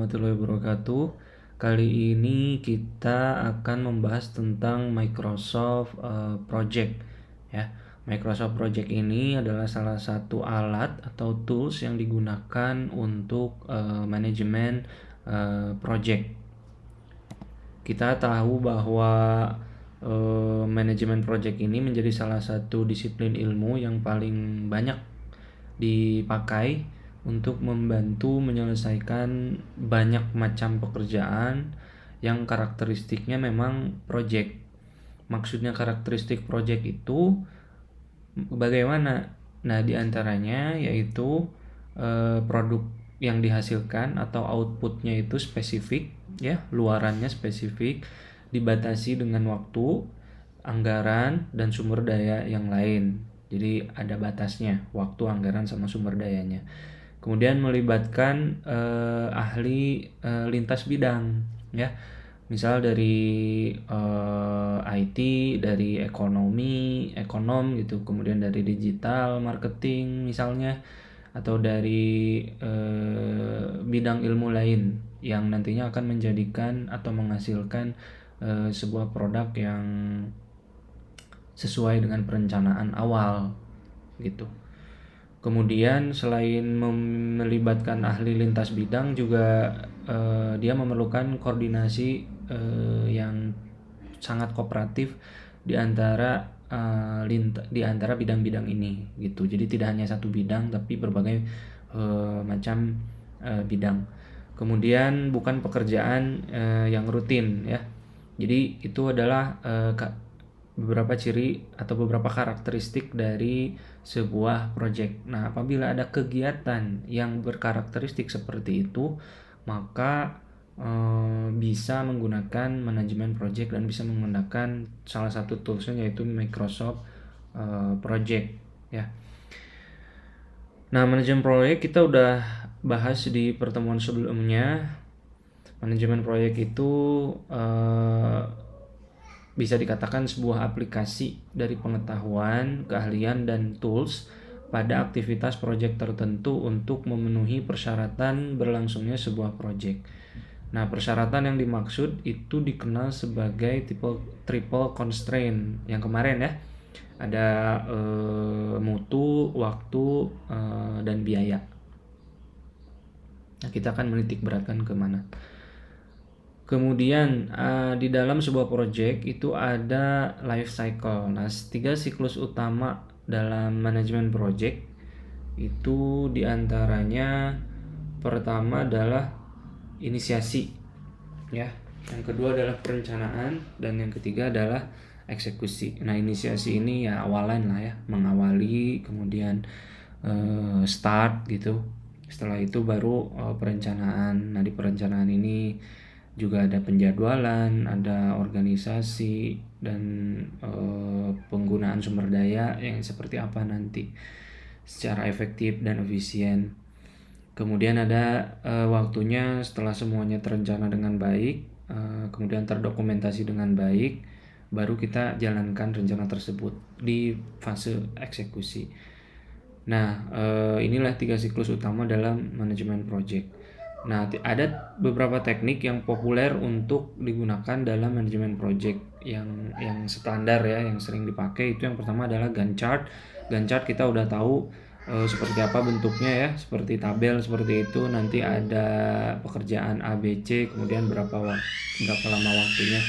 warahmatullahi wabarakatuh. Kali ini kita akan membahas tentang Microsoft Project ya. Microsoft Project ini adalah salah satu alat atau tools yang digunakan untuk manajemen project. Kita tahu bahwa manajemen project ini menjadi salah satu disiplin ilmu yang paling banyak dipakai untuk membantu menyelesaikan banyak macam pekerjaan yang karakteristiknya memang project. Maksudnya karakteristik project itu bagaimana? Nah, diantaranya yaitu produk yang dihasilkan atau outputnya itu spesifik, ya, luarannya spesifik, dibatasi dengan waktu, anggaran, dan sumber daya yang lain. Jadi ada batasnya, waktu, anggaran, sama sumber dayanya. Kemudian melibatkan ahli lintas bidang, ya. Misal dari IT, dari ekonom gitu, kemudian dari digital marketing misalnya, atau dari bidang ilmu lain yang nantinya akan menjadikan atau menghasilkan sebuah produk yang sesuai dengan perencanaan awal gitu. Kemudian selain melibatkan ahli lintas bidang juga dia memerlukan koordinasi yang sangat kooperatif di antara bidang-bidang ini gitu. Jadi tidak hanya satu bidang tapi berbagai macam bidang. Kemudian bukan pekerjaan yang rutin ya. Jadi itu adalah beberapa ciri atau beberapa karakteristik dari sebuah project. Nah, apabila ada kegiatan yang berkarakteristik seperti itu, maka bisa menggunakan manajemen project dan bisa menggunakan salah satu toolsnya yaitu Microsoft Project ya. Nah, manajemen proyek kita udah bahas di pertemuan sebelumnya. Manajemen proyek itu bisa dikatakan sebuah aplikasi dari pengetahuan, keahlian, dan tools pada aktivitas proyek tertentu untuk memenuhi persyaratan berlangsungnya sebuah proyek. Nah, persyaratan yang dimaksud itu dikenal sebagai triple constraint yang kemarin ya. Ada mutu, waktu, dan biaya. Nah, kita akan menitik beratkan ke mana. Kemudian di dalam sebuah project itu ada life cycle. Nah, 3 siklus utama dalam manajemen project itu diantaranya pertama adalah inisiasi, ya. Yang kedua adalah perencanaan dan yang ketiga adalah eksekusi. Nah, inisiasi ini ya awalan lah ya, mengawali, kemudian start gitu. Setelah itu baru perencanaan. Nah, di perencanaan ini juga ada penjadwalan, ada organisasi, dan penggunaan sumber daya yang seperti apa nanti secara efektif dan efisien. Kemudian ada waktunya setelah semuanya terencana dengan baik, kemudian terdokumentasi dengan baik, baru kita jalankan rencana tersebut di fase eksekusi. Nah, inilah 3 siklus utama dalam manajemen project. Nah, ada beberapa teknik yang populer untuk digunakan dalam manajemen project yang standar ya, yang sering dipakai. Itu yang pertama adalah Gantt chart. Gantt chart kita udah tahu seperti apa bentuknya ya, seperti tabel seperti itu. Nanti ada pekerjaan A, B, C, kemudian berapa lama waktunya.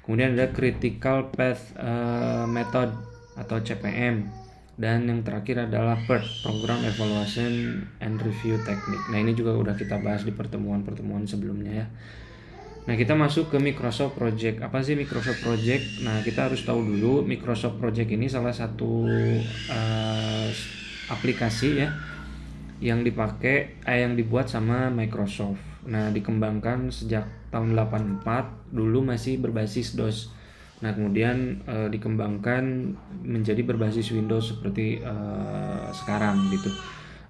Kemudian ada critical path method atau CPM. Dan yang terakhir adalah PERT, Program Evaluation and Review Technique. Nah, ini juga udah kita bahas di pertemuan-pertemuan sebelumnya ya. Nah, kita masuk ke Microsoft Project. Apa sih Microsoft Project? Nah, kita harus tahu dulu Microsoft Project ini salah satu aplikasi ya yang dibuat sama Microsoft. Nah, dikembangkan sejak tahun 84, dulu masih berbasis DOS. Nah, kemudian dikembangkan menjadi berbasis Windows seperti sekarang gitu.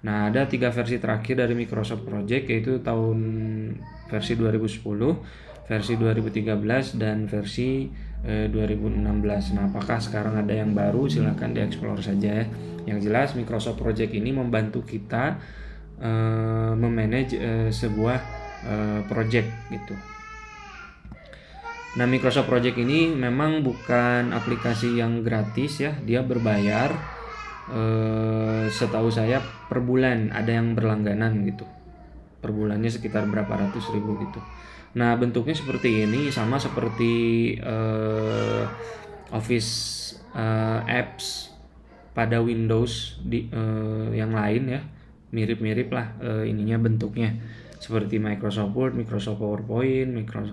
Nah, ada 3 versi terakhir dari Microsoft Project, yaitu versi 2010, versi 2013, dan versi 2016. Nah, apakah sekarang ada yang baru? Silahkan dieksplor saja ya. Yang jelas Microsoft Project ini membantu kita memanage sebuah project gitu. Nah, Microsoft Project ini memang bukan aplikasi yang gratis ya, dia berbayar. Setahu saya per bulan ada yang berlangganan gitu. Per bulannya sekitar berapa ratus ribu gitu. Nah, bentuknya seperti ini, sama seperti Office apps pada Windows yang lain ya, mirip-mirip lah ininya bentuknya, seperti Microsoft Word, Microsoft PowerPoint,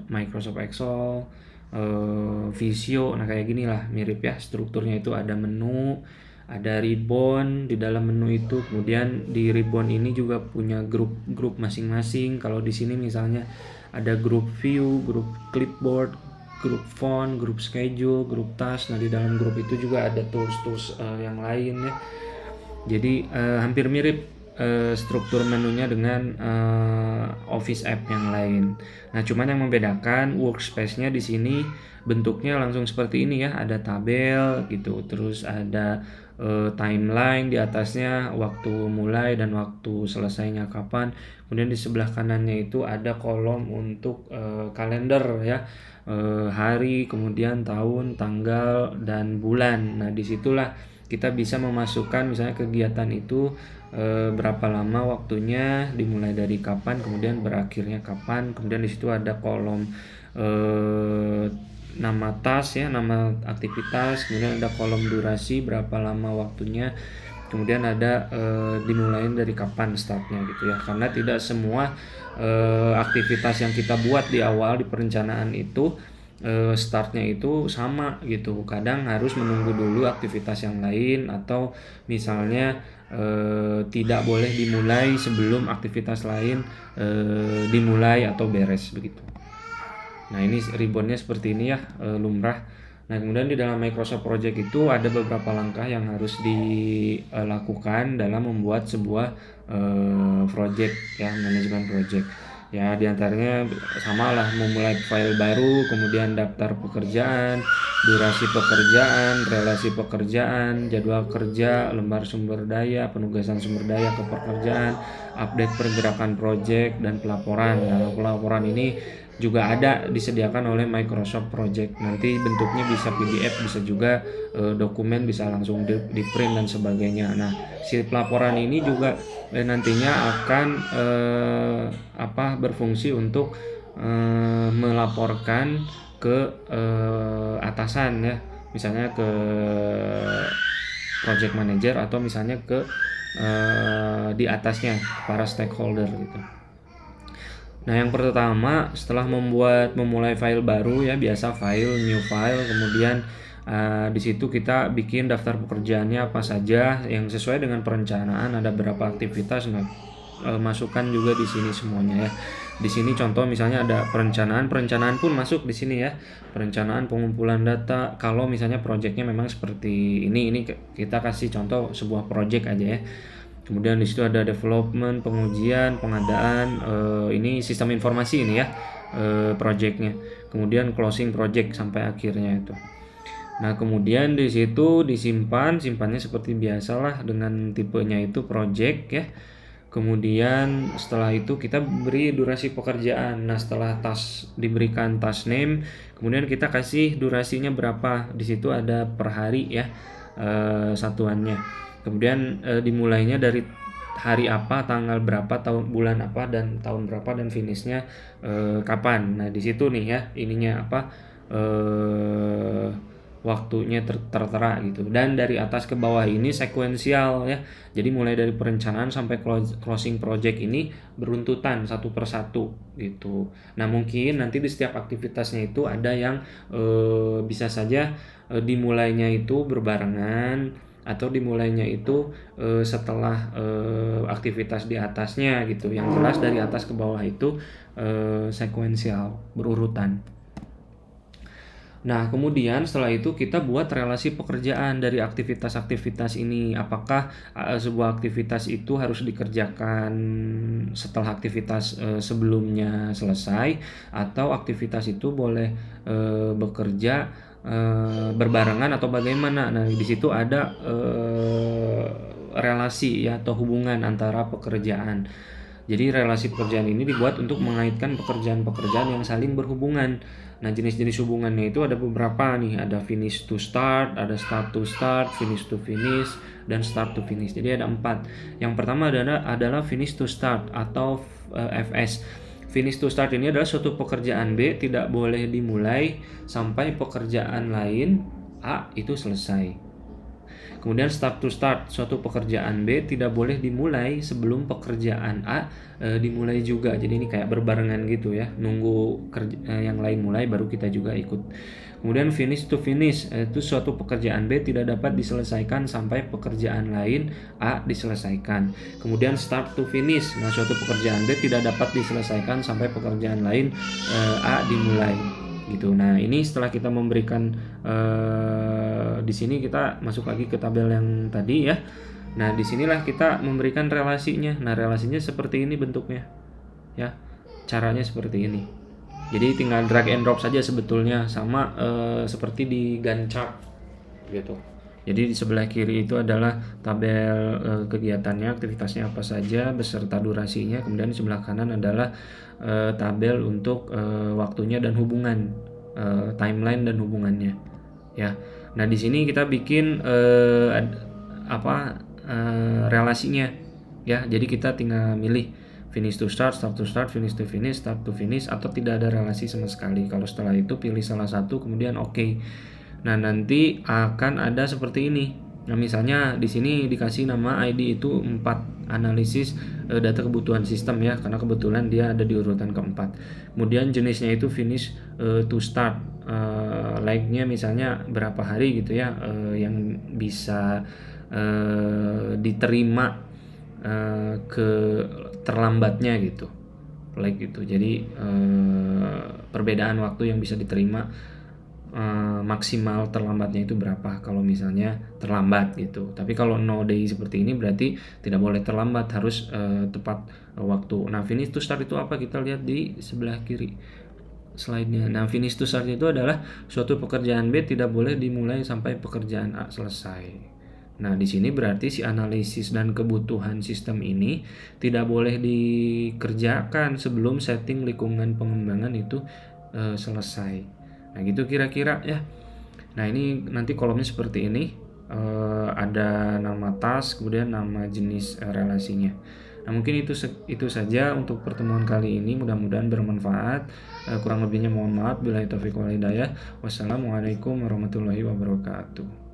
Microsoft Excel, Visio. Nah, kayak gini lah, mirip ya strukturnya. Itu ada menu, ada ribbon di dalam menu itu, kemudian di ribbon ini juga punya grup masing-masing. Kalau di sini misalnya ada grup view, grup clipboard, grup font, grup schedule, grup task. Nah, di dalam grup itu juga ada tools-tools yang lain ya. Jadi hampir mirip struktur menunya dengan Office app yang lain. Nah, cuman yang membedakan workspace-nya di sini bentuknya langsung seperti ini ya, ada tabel gitu, terus ada timeline di atasnya, waktu mulai dan waktu selesainya kapan. Kemudian di sebelah kanannya itu ada kolom untuk kalender ya, hari, kemudian tahun, tanggal, dan bulan. Nah, disitulah kita bisa memasukkan misalnya kegiatan itu berapa lama waktunya, dimulai dari kapan, kemudian berakhirnya kapan. Kemudian di situ ada kolom nama task ya, nama aktivitas, kemudian ada kolom durasi, berapa lama waktunya, kemudian ada dimulai dari kapan startnya gitu ya. Karena tidak semua aktivitas yang kita buat di awal di perencanaan itu startnya itu sama gitu. Kadang harus menunggu dulu aktivitas yang lain, atau misalnya tidak boleh dimulai sebelum aktivitas lain dimulai atau beres begitu. Nah, ini ribbonnya seperti ini ya, lumrah. Nah, kemudian di dalam Microsoft Project itu ada beberapa langkah yang harus dilakukan dalam membuat sebuah project ya, manajemen project. Ya, diantaranya sama lah, memulai file baru, kemudian daftar pekerjaan, durasi pekerjaan, relasi pekerjaan, jadwal kerja, lembar sumber daya, penugasan sumber daya ke pekerjaan, update pergerakan project, dan pelaporan. Nah, pelaporan ini juga ada disediakan oleh Microsoft Project. Nanti bentuknya bisa PDF, bisa juga dokumen, bisa langsung di print dan sebagainya. Nah, si pelaporan ini juga nantinya akan berfungsi untuk melaporkan ke atasan ya, misalnya ke project manager, atau misalnya ke di atasnya, para stakeholder gitu. Nah, yang pertama setelah memulai file baru ya, biasa file, new file, kemudian di situ kita bikin daftar pekerjaannya apa saja yang sesuai dengan perencanaan, ada berapa aktivitas. Nah, masukkan juga di sini semuanya ya. Di sini contoh misalnya ada perencanaan pun masuk di sini ya. Perencanaan pengumpulan data. Kalau misalnya projectnya memang seperti ini kita kasih contoh sebuah project aja ya. Kemudian di situ ada development, pengujian, pengadaan, ini sistem informasi ini ya, projectnya. Kemudian closing project sampai akhirnya itu. Nah, kemudian di situ simpannya seperti biasalah dengan tipenya itu project ya. Kemudian setelah itu kita beri durasi pekerjaan. Nah, setelah diberikan task name, kemudian kita kasih durasinya berapa. Di situ ada per hari ya, satuannya. Kemudian dimulainya dari hari apa, tanggal berapa, bulan apa, dan tahun berapa, dan finishnya kapan. Nah, di situ nih ya, ininya waktunya tertera gitu. Dan dari atas ke bawah ini sekuensial ya. Jadi mulai dari perencanaan sampai closing project ini beruntutan satu persatu gitu. Nah, mungkin nanti di setiap aktivitasnya itu ada yang bisa saja dimulainya itu berbarengan, atau dimulainya itu setelah aktivitas di atasnya gitu. Yang jelas dari atas ke bawah itu sekuensial, berurutan. Nah, kemudian setelah itu kita buat relasi pekerjaan dari aktivitas-aktivitas ini. Apakah sebuah aktivitas itu harus dikerjakan setelah aktivitas sebelumnya selesai, atau aktivitas itu boleh bekerja berbarengan atau bagaimana. Nah, di situ ada relasi ya, atau hubungan antara pekerjaan. Jadi relasi pekerjaan ini dibuat untuk mengaitkan pekerjaan-pekerjaan yang saling berhubungan. Nah, jenis-jenis hubungannya itu ada beberapa nih, ada finish to start, ada start to start, finish to finish, dan start to finish. Jadi ada 4. Yang pertama adalah finish to start atau FS. Finish to start ini adalah suatu pekerjaan B tidak boleh dimulai sampai pekerjaan lain A itu selesai. Kemudian start to start, suatu pekerjaan B tidak boleh dimulai sebelum pekerjaan A dimulai juga. Jadi ini kayak berbarengan gitu ya, nunggu yang lain mulai baru kita juga ikut. Kemudian finish to finish, itu suatu pekerjaan B tidak dapat diselesaikan sampai pekerjaan lain A diselesaikan. Kemudian start to finish, nah suatu pekerjaan B tidak dapat diselesaikan sampai pekerjaan lain A dimulai gitu. Nah, ini setelah kita memberikan di sini kita masuk lagi ke tabel yang tadi ya. Nah, disinilah kita memberikan relasinya. Nah, relasinya seperti ini bentuknya ya. Caranya seperti ini. Jadi tinggal drag and drop saja sebetulnya, sama seperti di Gantt chart gitu. Jadi di sebelah kiri itu adalah tabel kegiatannya, aktivitasnya apa saja beserta durasinya. Kemudian di sebelah kanan adalah tabel untuk waktunya dan hubungan, timeline dan hubungannya. Ya. Nah, di sini kita bikin relasinya. Ya, jadi kita tinggal milih finish to start to start, finish to finish, start to finish, atau tidak ada relasi sama sekali. Kalau setelah itu pilih salah satu, kemudian oke. Nah, nanti akan ada seperti ini. Nah, misalnya di sini dikasih nama ID itu 4, analisis data kebutuhan sistem ya, karena kebetulan dia ada di urutan keempat. Kemudian jenisnya itu finish to start, like-nya misalnya berapa hari gitu ya, yang bisa diterima ke terlambatnya gitu, like gitu. Jadi perbedaan waktu yang bisa diterima maksimal terlambatnya itu berapa kalau misalnya terlambat gitu. Tapi kalau no day seperti ini berarti tidak boleh terlambat, harus tepat waktu. Nah, finish to start itu apa? Kita lihat di sebelah kiri slide-nya. Nah, finish to start itu adalah suatu pekerjaan B tidak boleh dimulai sampai pekerjaan A selesai. Nah, di sini berarti si analisis dan kebutuhan sistem ini tidak boleh dikerjakan sebelum setting lingkungan pengembangan itu selesai. Nah, gitu kira-kira ya. Nah, ini nanti kolomnya seperti ini. Ada nama task, kemudian nama jenis relasinya. Nah, mungkin itu saja untuk pertemuan kali ini. Mudah-mudahan bermanfaat. Kurang lebihnya mohon maaf. Billahi taufiq wal hidayah. Wassalamualaikum warahmatullahi wabarakatuh.